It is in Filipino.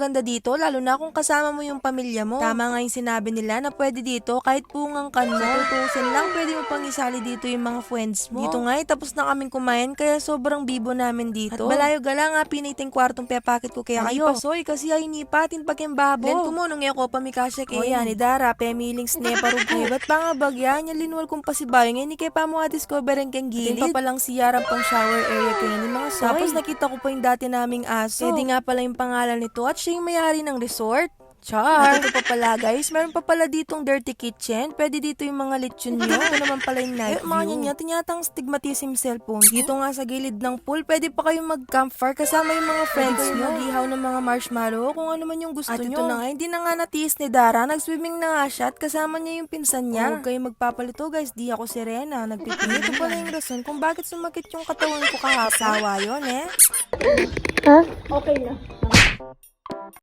Ganda dito, lalo na kung kasama mo yung pamilya mo. Tama nga yung sinabi nila na pwede dito kahit bungang kan mo. Sa tutusin lang, pwede mo pang isali dito yung mga friends mo. Dito nga tapos na kaming kumain kaya sobrang bibo namin dito. At balayo gala nga piniting kwartong pepakit ko kaya kayo. Pasoy kasi ay nipatin paging babo. Len kumunong ako pamikasya kay. O yan, ni Dara, pemiling sneparugo. Ay, ba't pa nga bagyan? Yung linwal kong pasibayo ngayon, ni kaya pa mo discover ang kang gilid. Atin pa palang siyarang pang shower area kayo ni mga soy. Tapos nakita ko pa yung dati naming aso. Pwede nga pala yung pangalan nito at siya yung may-ari ng resort. Char! At ito pa pala guys, meron pa pala ditong dirty kitchen. Pwede dito yung mga lechon nyo. Ito naman pala yung night view. Mga niya, tinyatang stigmatism cellphone. Dito nga sa gilid ng pool, pwede pa kayong mag-campfire kasama yung mga friends nyo. Mag-ihaw ng mga marshmallow, kung ano man yung gusto nyo. At ito na nga, hindi na nga natiis ni Dara. Nag-swimming na nga siya at kasama niya yung pinsan niya. Huwag kayong magpapalito guys, di ako sirena. Nagpipili. Ito pala yung rason kung bakit sumakit yung katawan ko kahapon. Sawa yun eh. Ha? Okay na.